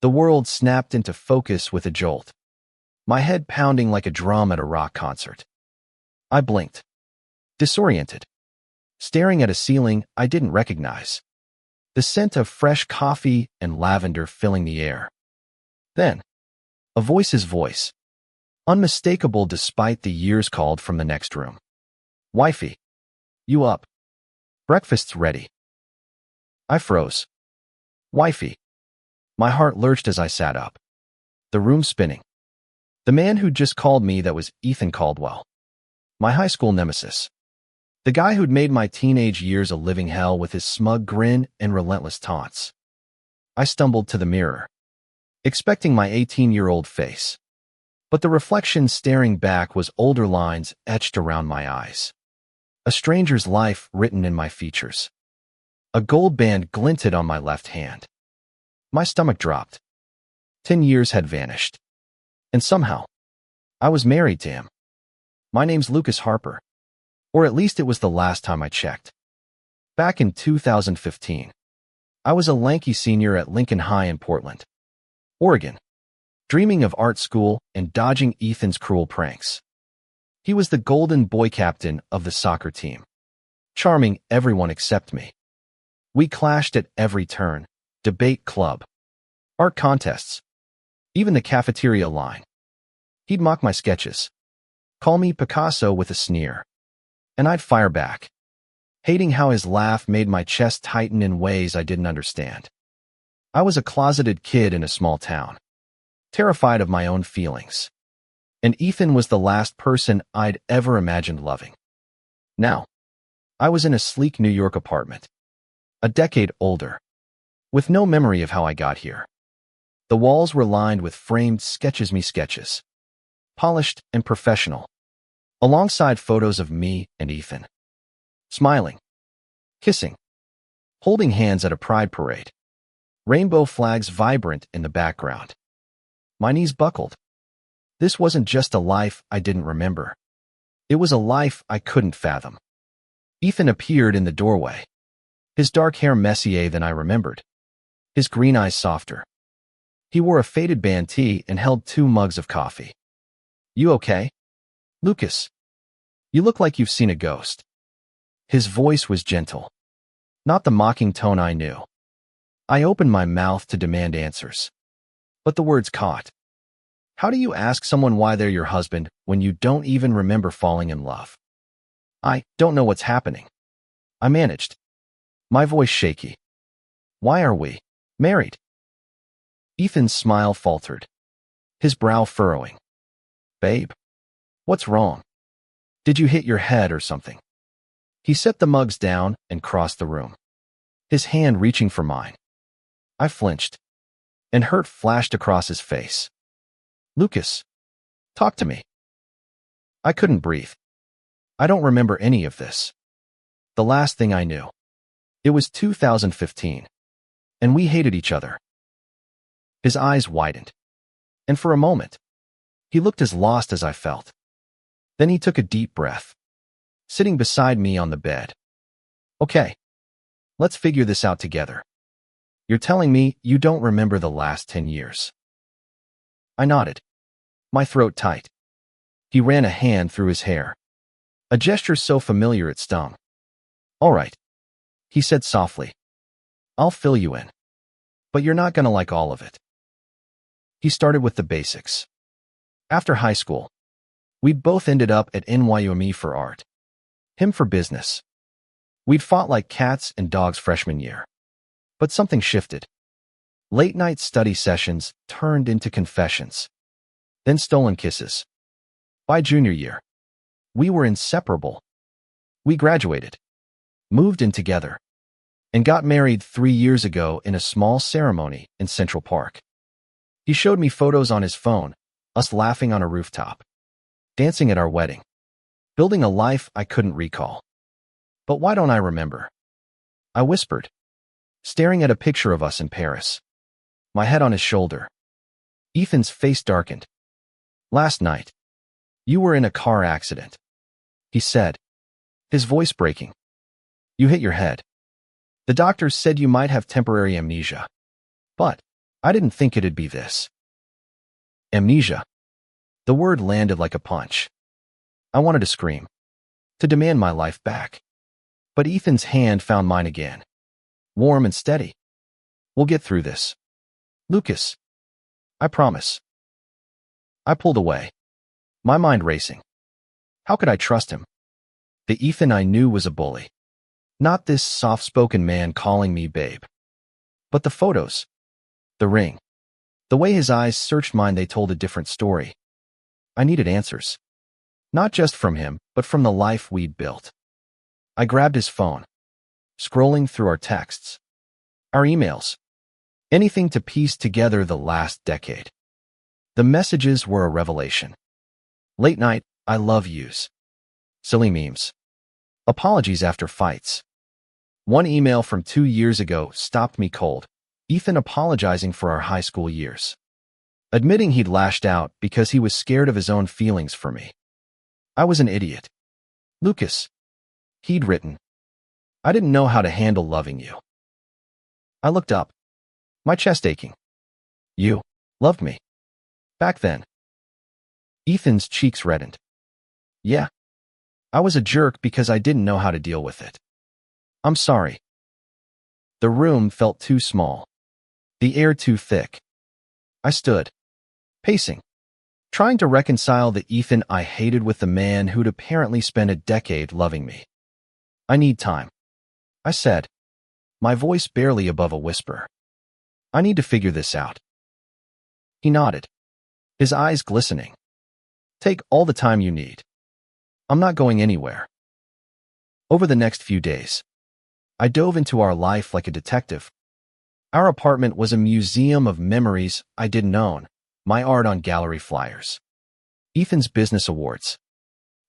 The world snapped into focus with a jolt, my head pounding like a drum at a rock concert. I blinked, disoriented, staring at a ceiling I didn't recognize, the scent of fresh coffee and lavender filling the air. Then, a voice's voice, unmistakable despite the years, called from the next room. "Wifey, you up? Breakfast's ready." I froze. "Wifey." My heart lurched as I sat up, the room spinning. The man who'd just called me, that was Ethan Caldwell, my high school nemesis. The guy who'd made my teenage years a living hell with his smug grin and relentless taunts. I stumbled to the mirror, expecting my 18-year-old face. But the reflection staring back was older lines etched around my eyes. A stranger's life written in my features. A gold band glinted on my left hand. My stomach dropped. 10 years had vanished. And somehow, I was married to him. My name's Lucas Harper. Or at least it was the last time I checked. Back in 2015, I was a lanky senior at Lincoln High in Portland, Oregon, dreaming of art school and dodging Ethan's cruel pranks. He was the golden boy captain of the soccer team, charming everyone except me. We clashed at every turn: debate club, art contests, even the cafeteria line. He'd mock my sketches, call me Picasso with a sneer, and I'd fire back, hating how his laugh made my chest tighten in ways I didn't understand. I was a closeted kid in a small town, terrified of my own feelings, and Ethan was the last person I'd ever imagined loving. Now, I was in a sleek New York apartment, a decade older, with no memory of how I got here. The walls were lined with framed sketches, polished and professional, alongside photos of me and Ethan, smiling, kissing, holding hands at a pride parade, rainbow flags vibrant in the background. My knees buckled. This wasn't just a life I didn't remember. It was a life I couldn't fathom. Ethan appeared in the doorway, his dark hair messier than I remembered, his green eyes softer. He wore a faded band tee and held 2 mugs of coffee. "You okay? Lucas, you look like you've seen a ghost." His voice was gentle, not the mocking tone I knew. I opened my mouth to demand answers, but the words caught. How do you ask someone why they're your husband when you don't even remember falling in love? "I don't know what's happening," I managed, my voice shaky. "Why are we married?" Ethan's smile faltered, his brow furrowing. "Babe, what's wrong? Did you hit your head or something?" He set the mugs down and crossed the room, his hand reaching for mine. I flinched, and hurt flashed across his face. "Lucas, talk to me." I couldn't breathe. I don't remember any of this. The last thing I knew, it was 2015, and we hated each other. His eyes widened, and for a moment, he looked as lost as I felt. Then he took a deep breath, sitting beside me on the bed. "Okay, let's figure this out together. You're telling me you don't remember the last 10 years. I nodded, my throat tight. He ran a hand through his hair, a gesture so familiar it stung. "All right," he said softly. "I'll fill you in, but you're not gonna like all of it." He started with the basics. After high school, we'd both ended up at NYUME for art, him for business. We'd fought like cats and dogs freshman year. But something shifted. Late-night study sessions turned into confessions, then stolen kisses. By junior year, we were inseparable. We graduated, moved in together, and got married 3 years ago in a small ceremony in Central Park. He showed me photos on his phone, us laughing on a rooftop, dancing at our wedding, building a life I couldn't recall. But why don't I remember? I whispered, staring at a picture of us in Paris, my head on his shoulder. Ethan's face darkened. "Last night, you were in a car accident," he said, his voice breaking. "You hit your head. The doctors said you might have temporary amnesia, but I didn't think it'd be this. Amnesia. The word landed like a punch. I wanted to scream, to demand my life back. But Ethan's hand found mine again, warm and steady. We'll get through this, Lucas. I promise. I pulled away, my mind racing. How could I trust him? The Ethan I knew was a bully. Not this soft-spoken man calling me babe. But the photos, the ring, the way his eyes searched mine, they told a different story. I needed answers. Not just from him, but from the life we'd built. I grabbed his phone, scrolling through our texts, our emails, anything to piece together the last decade. The messages were a revelation. Late night, I love yous. Silly memes. Apologies after fights. One email from 2 years ago stopped me cold. Ethan apologizing for our high school years. Admitting he'd lashed out because he was scared of his own feelings for me. I was an idiot. Lucas. He'd written. I didn't know how to handle loving you. I looked up, my chest aching. You loved me. Back then. Ethan's cheeks reddened. Yeah. I was a jerk because I didn't know how to deal with it. I'm sorry. The room felt too small. The air too thick. I stood, pacing, trying to reconcile the Ethan I hated with the man who'd apparently spent a decade loving me. I need time, I said, my voice barely above a whisper. I need to figure this out. He nodded, his eyes glistening. Take all the time you need. I'm not going anywhere. Over the next few days, I dove into our life like a detective. Our apartment was a museum of memories I didn't own, my art on gallery flyers, Ethan's business awards,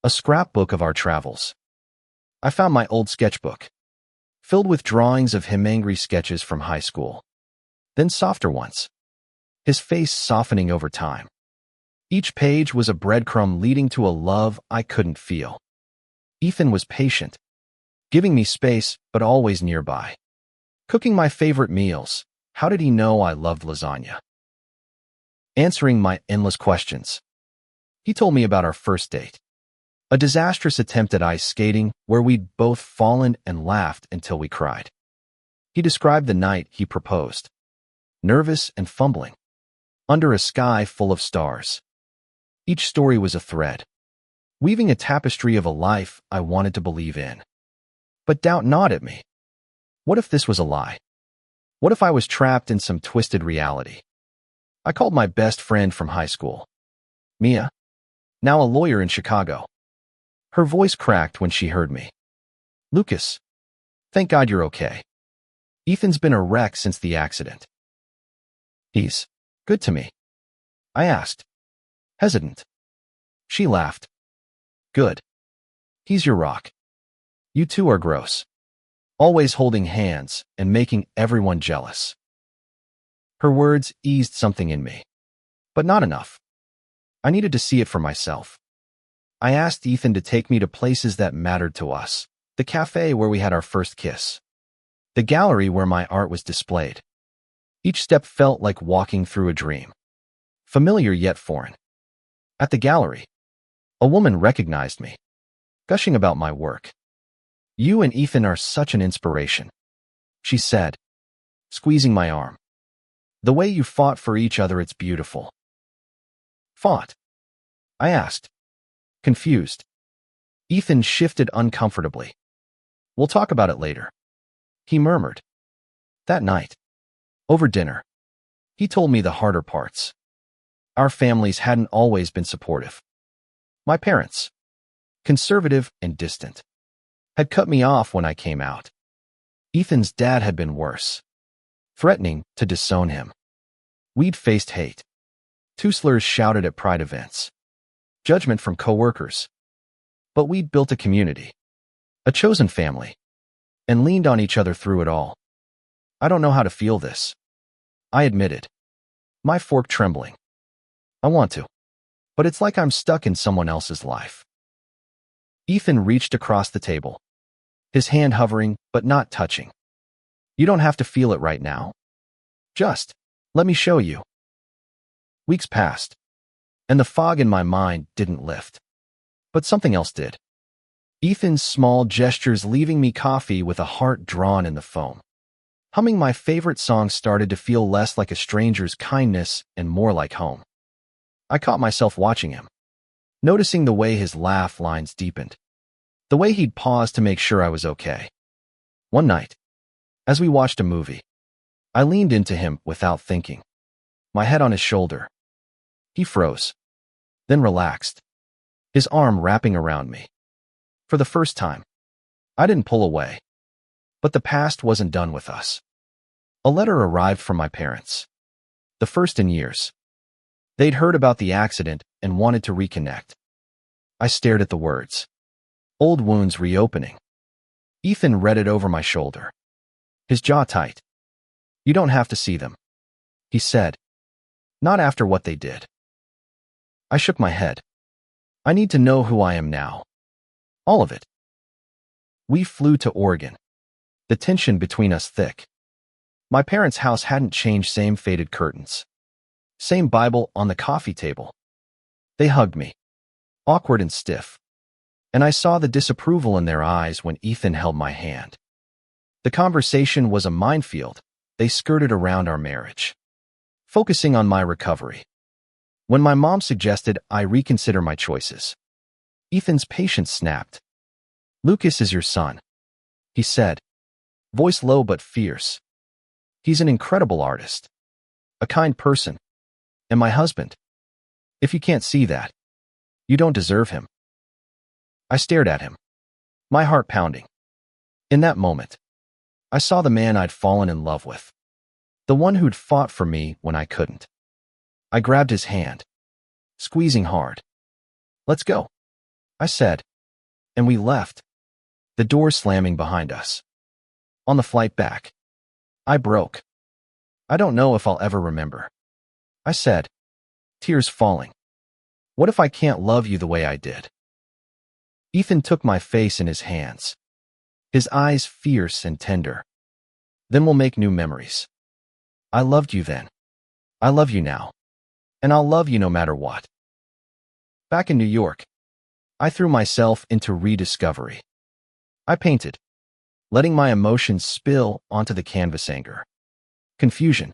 a scrapbook of our travels. I found my old sketchbook, filled with drawings of him, angry sketches from high school, then softer ones, his face softening over time. Each page was a breadcrumb leading to a love I couldn't feel. Ethan was patient, giving me space but always nearby. Cooking my favorite meals. How did he know I loved lasagna? Answering my endless questions. He told me about our first date. A disastrous attempt at ice skating where we'd both fallen and laughed until we cried. He described the night he proposed. Nervous and fumbling. Under a sky full of stars. Each story was a thread, weaving a tapestry of a life I wanted to believe in. But doubt gnawed at me. What if this was a lie? What if I was trapped in some twisted reality? I called my best friend from high school, Mia, now a lawyer in Chicago. Her voice cracked when she heard me. Lucas, thank God you're okay. Ethan's been a wreck since the accident. He's good to me, I asked, hesitant. She laughed. Good. He's your rock. You two are gross. Always holding hands and making everyone jealous. Her words eased something in me, but not enough. I needed to see it for myself. I asked Ethan to take me to places that mattered to us, the cafe where we had our first kiss, the gallery where my art was displayed. Each step felt like walking through a dream, familiar yet foreign. At the gallery, a woman recognized me, gushing about my work. You and Ethan are such an inspiration, she said, squeezing my arm. The way you fought for each other, it's beautiful. Fought? I asked, confused. Ethan shifted uncomfortably. We'll talk about it later, he murmured. That night, over dinner, he told me the harder parts. Our families hadn't always been supportive. My parents, conservative and distant, had cut me off when I came out. Ethan's dad had been worse, threatening to disown him. We'd faced hate, two slurs shouted at pride events, judgment from coworkers. But we'd built a community, a chosen family, and leaned on each other through it all. I don't know how to feel this, I admitted, my fork trembling. I want to, but it's like I'm stuck in someone else's life. Ethan reached across the table, his hand hovering but not touching. You don't have to feel it right now. Just Let me show you. Weeks passed, and the fog in my mind didn't lift. But something else did. Ethan's small gestures leaving me coffee with a heart drawn in the foam. Humming my favorite song started to feel less like a stranger's kindness and more like home. I caught myself watching him, noticing the way his laugh lines deepened, the way he'd pause to make sure I was okay. One night, as we watched a movie, I leaned into him without thinking, my head on his shoulder. He froze, then relaxed, his arm wrapping around me. For the first time, I didn't pull away. But the past wasn't done with us. A letter arrived from my parents, the first in years. They'd heard about the accident and wanted to reconnect. I stared at the words. Old wounds reopening. Ethan read it over my shoulder, his jaw tight. You don't have to see them, he said. Not after what they did. I shook my head. I need to know who I am now. All of it. We flew to Oregon, the tension between us thick. My parents' house hadn't changed, same faded curtains, same Bible on the coffee table. They hugged me, awkward and stiff, and I saw the disapproval in their eyes when Ethan held my hand. The conversation was a minefield. They skirted around our marriage, focusing on my recovery. When my mom suggested I reconsider my choices, Ethan's patience snapped. Lucas is your son, he said, voice low but fierce. He's an incredible artist, a kind person, and my husband. If you can't see that, you don't deserve him. I stared at him, my heart pounding. In that moment, I saw the man I'd fallen in love with, the one who'd fought for me when I couldn't. I grabbed his hand, squeezing hard. Let's go, I said, and we left, the door slamming behind us. On the flight back, I broke. I don't know if I'll ever remember, I said, tears falling. What if I can't love you the way I did? Ethan took my face in his hands, his eyes fierce and tender. Then we'll make new memories. I loved you then. I love you now. And I'll love you no matter what. Back in New York, I threw myself into rediscovery. I painted, letting my emotions spill onto the canvas. Anger, confusion,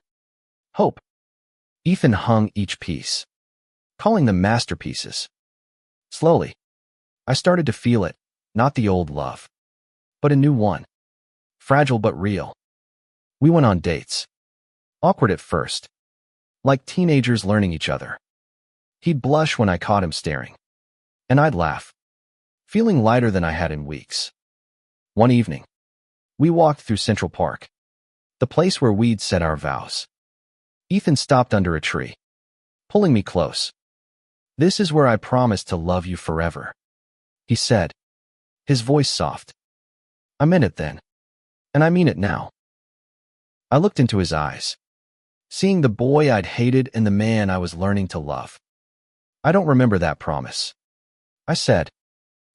hope. Ethan hung each piece, calling them masterpieces. Slowly, I started to feel it, not the old love, but a new one, fragile but real. We went on dates, awkward at first, like teenagers learning each other. He'd blush when I caught him staring, and I'd laugh, feeling lighter than I had in weeks. One evening, we walked through Central Park, the place where we'd said our vows. Ethan stopped under a tree, pulling me close. This is where I promised to love you forever, he said, his voice soft. I meant it then, and I mean it now. I looked into his eyes, seeing the boy I'd hated and the man I was learning to love. I don't remember that promise, I said,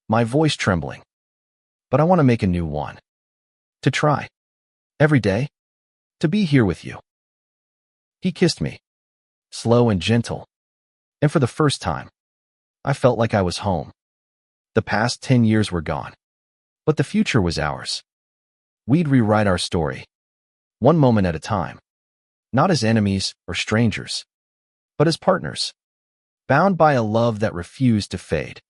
my voice trembling. But I want to make a new one. To try. Every day. To be here with you. He kissed me, slow and gentle. And for the first time, I felt like I was home. The past 10 years were gone. But the future was ours. We'd rewrite our story, one moment at a time. Not as enemies or strangers, but as partners, bound by a love that refused to fade.